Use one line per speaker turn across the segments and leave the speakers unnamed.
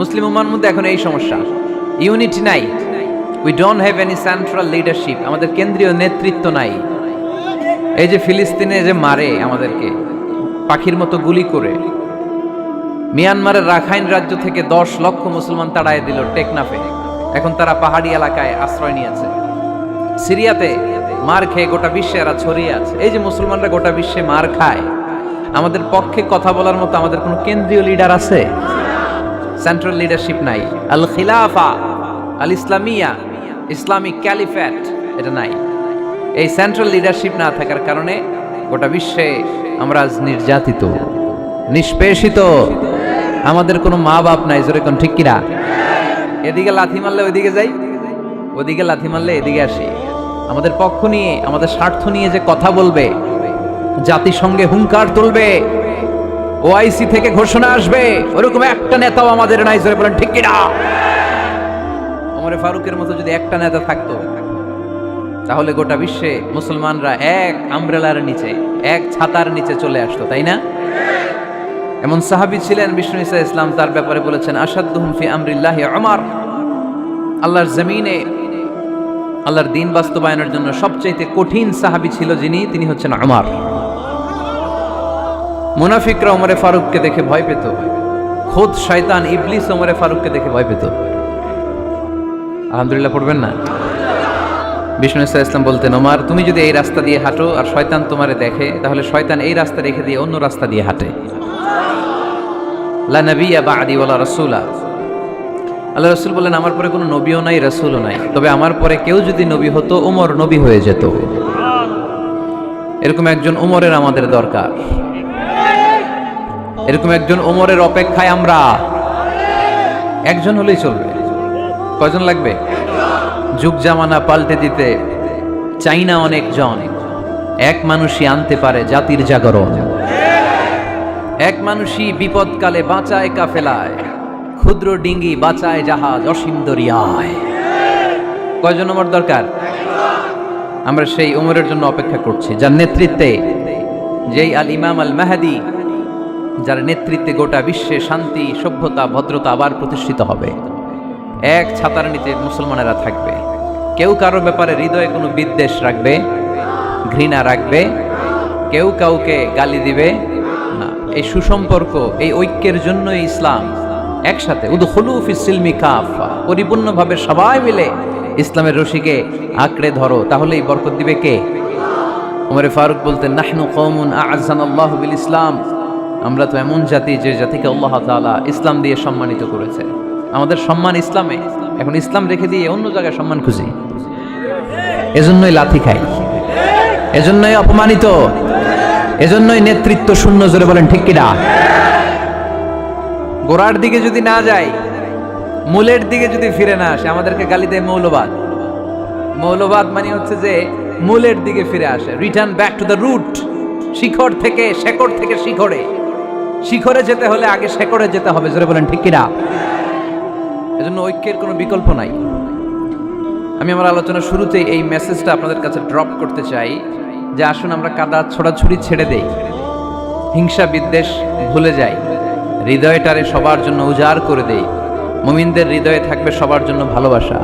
মুসলিম উম্মার মধ্যে এখন এই সমস্যা, ইউনিটি নাই। We don't have any central leadership, আমাদের কেন্দ্রীয় নেতৃত্ব নাই। এই যে ফিলিস্তিনে যে মারে আমাদেরকে পাখির মতো গুলি করে, মিয়ানমারের রাখাইন রাজ্য থেকে 10 লক্ষ মুসলমান তাড়ায় দিল টেকনাফে, এখন তারা পাহাড়ি এলাকায় আশ্রয় নিয়েছে। সিরিয়াতে মার খেয়ে গোটা বিশ্বে এরা ছড়িয়ে আছে। এই যে মুসলমানরা গোটা বিশ্বে মার খায়, আমাদের পক্ষে কথা বলার মতো আমাদের কোনো কেন্দ্রীয় লিডার আছে? সেন্ট্রাল লিডারশিপ নাই। আল খিলাফা আল ইসলামিয়া, ইসলামিক ক্যালিফেট, এটা নাই। এই সেন্ট্রাল লিডারশিপ না থাকার কারণে গোটা বিশ্বে আমরা আজ নির্যাতিত, নিষ্পেষিত। আমাদের কোনো মা বাপ নাই, জোরে কোন ঠিক কিনা? এদিকে লাথি মারলে ওইদিকে যাই, ওদিকে লাথি মারলে এদিকে আসি। আমাদের পক্ষ নিয়ে, আমাদের স্বার্থ নিয়ে যে কথা বলবে, জাতিসংঘে হুঙ্কার তুলবে, ওআইসি থেকে ঘোষণা আসবে, ওরকম একটা নেতাও আমাদের নাই, জোরে বলেন ঠিক কিনা? ওমরে ফারুকের মতো যদি একটা নেতা থাকতো, তাহলে গোটা বিশ্বে মুসলমানরা এক আমব্রেলার নিচে, এক ছাতার নিচে চলে আসতো, তাই না? এমন সাহাবী ছিলেন বিষ্ণু ঈসা ইসলাম তার ব্যাপারে বলেছেন, আসাদুহুম ফি আমরিল্লাহি উমর। আল্লাহর জমিনে আল্লাহর দ্বীন বাস্তবায়নের জন্য সবচেয়ে কঠিন সাহাবী ছিল যিনি, তিনি হচ্ছেন উমর। মুনাফিকরা ওমরে ফারুককে দেখে ভয় পেত, খোদ শয়তান ইবলিস ওমরে ফারুককে দেখে ভয় পেত। আলহামদুলিল্লাহ পড়বেন না? বিষ্ণু ঈসা ইসলাম বলতেন, ওমর তুমি যদি এই রাস্তা দিয়ে হাঁটো আর শয়তান তোমারে দেখে, তাহলে শয়তান এই রাস্তা রেখে দিয়ে অন্য রাস্তা দিয়ে হাঁটে। লা নবিয়্যা বা'দি ওয়ালা রাসূলা। আল্লাহ রাসূল বলেন, আমার পরে কোনো নবীও নাই, রাসূলও নাই, তবে আমার পরে কেউ যদি নবী হতো, ওমর নবী হয়ে যেত। এরকম একজন ওমরের আমাদের দরকার। এরকম একজন ওমরের অপেক্ষায় আমরা। একজন হলেই চলবে। কয়জন লাগবে? যুগ জামানা পাল্টে দিতে চাই না অনেকজন, এক মানুষই আনতে পারে জাতির জাগরণ। এক মানুষই বিপদকালে বাঁচায় কাফেলায়, ক্ষুদ্র ডিঙ্গি বাঁচায় জাহাজ অসীম দরিয়ায়। কয়জন ওমর দরকার? আমরা সেই ওমরের জন্য অপেক্ষা করছি, যার নেতৃত্বে, যেই আল ইমাম আল মাহদি, যার নেতৃত্বে গোটা বিশ্বে শান্তি, সভ্যতা, ভদ্রতা আবার প্রতিষ্ঠিত হবে। এক ছাতার নিচে মুসলমানেরা থাকবে, কেউ কারো ব্যাপারে হৃদয়ে কোনো বিদ্বেষ রাখবে, ঘৃণা রাখবে, কেউ কাউকে গালি দিবে না। এই সুসম্পর্ক, এই ঐক্যের জন্যই ইসলাম। একসাথে উদখুলু ফিস সিলমি কাফা, পরিপূর্ণভাবে সবাই মিলে ইসলামের রশিকে আঁকড়ে ধরো, তাহলেই বরকত দিবে কে? ওমরে ফারুক বলতেন, নাহনু কওমুন আ'আজ্জানাল্লাহু বিল ইসলাম, আমরা তো এমন জাতি যে জাতিকে আল্লাহ তাআলা ইসলাম দিয়ে সম্মানিত করেছে। আমাদের সম্মান ইসলামে, এখন ইসলাম রেখে দিয়ে অন্য জায়গায় সম্মান খুঁজি, এজন্যই লাথি খাই, এজন্যই অপমানিত, এজন্যই নেতৃত্ব শূন্য। জোরে বলেন ঠিক কিনা? গোড়ার দিকে যদি না যাই, মূলের দিকে যদি ফিরে না আসে, আমাদেরকে গালি দেয় মৌলবাদ। মৌলবাদ মানে হচ্ছে যে মূলের দিকে ফিরে আসে, return back to the root. শিখর থেকে, শেকড় থেকে শিখরে, শিখরে যেতে হলে আগে শেকড়ে যেতে হবে। জোরে বলেন ঠিক কিনা? এজন্য ঐক্যের কোনো বিকল্প নাই। আমি আমার আলোচনার শুরুতেই এই মেসেজটা আপনাদের কাছে ড্রপ করতে চাই যে আসুন আমরা কাদা ছোড়াছুড়ি ছেড়ে দেই, হিংসা বিদ্বেষ ভুলে যাই, হৃদয়টারে সবার জন্য উজাড় করে দেই। মুমিনদের হৃদয়ে থাকবে সবার জন্য ভালোবাসা।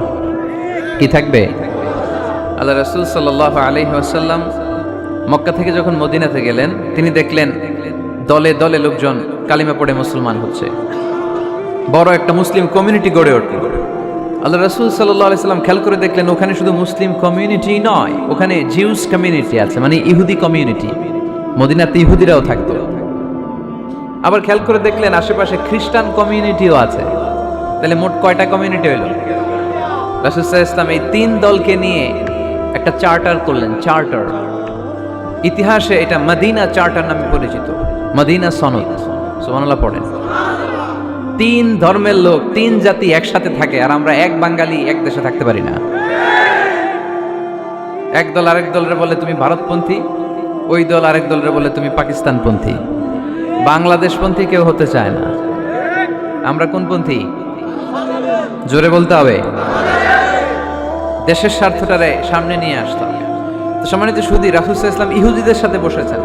কি থাকবে? আল্লাহ রাসূল সাল্লাল্লাহু আলাইহি ওয়াসাল্লাম মক্কা থেকে যখন মদিনাতে গেলেন, তিনি দেখলেন দলে দলে লোকজন কালিমা পড়ে মুসলমান হচ্ছে, বড় একটা মুসলিম কমিউনিটি গড়ে উঠল। আল্লাহ রাসূল সাল্লাল্লাহু আলাইহি ওয়াসাল্লাম খেয়াল করে দেখলেন ওখানে শুধু মুসলিম কমিউনিটি নয়, ওখানে জিউস কমিউনিটি আছে, মানে ইহুদি কমিউনিটি। মদিনাতে ইহুদিরাও থাকতো। আবার খেয়াল করে দেখলেন আশেপাশে খ্রিস্টান কমিউনিটিও আছে। তাহলে মোট কয়টা কমিউনিটি হইল? রাসূল সাল্লাল্লাহু আলাইহি ওয়াসাল্লাম এই 3 দলকে নিয়ে একটা চার্টার করলেন। চার্টার, ইতিহাসে এটা মদিনা চার্টার নামে পরিচিত, মদিনা সনদ। সুবহানাল্লাহ পড়েন। 3 ধর্মের লোক, 3 জাতি একসাথে থাকে, আর আমরা এক বাঙালি এক দেশে থাকতে পারি না। এক দল আরেক দলরে বলে তুমি ভারতপন্থী, ওই দল আরেক দলরে বলে তুমি পাকিস্তানপন্থী। বাংলাদেশপন্থী কেউ হতে চায় না। আমরা কোন পন্থী? জোরে বলতে হবে। দেশের স্বার্থটারে সামনে নিয়ে আসতে হবে। তো সম্মানিত সুধী, রাসূল সাল্লাল্লাহু আলাইহি ওয়াসাল্লাম ইহুদিদের সাথে বসেছেন।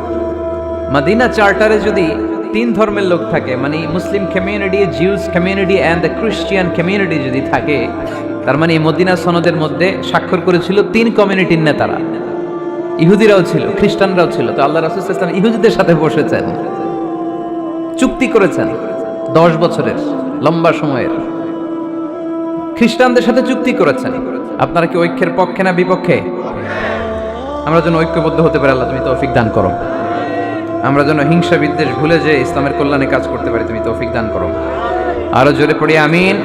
মদিনা চার্টারে যদি তিন ধর্মের লোক থাকে, মানে Muslim community, Jews community and the Christian community যদি থাকে, তার মানে মদিনা সনদের মধ্যে স্বাক্ষর করেছিল তিন কমিউনিটির নেতারা। ইহুদিরাও ছিল, খ্রিস্টানরাও ছিল। তো আল্লাহ রাসূল সাল্লাল্লাহু আলাইহি ওয়াসাল্লাম ইহুদিদের সাথে বসেছেন, চুক্তি করেছেন 10 বছরের লম্বা সময়ের। খ্রিস্টানদের সাথে চুক্তি করেছেন। আপনারা কি ঐক্যের পক্ষে না বিপক্ষে? আমরা যেন ঐক্যবদ্ধ হতে পারি, আল্লাহ তুমি তৌফিক দান করো। আমরা যেন হিংসা বিদ্বেষ ভুলে যে ইসলামের কল্যাণে কাজ করতে পারি, তুমি তৌফিক দান করো। আরো জোরে পড়ি আমিন।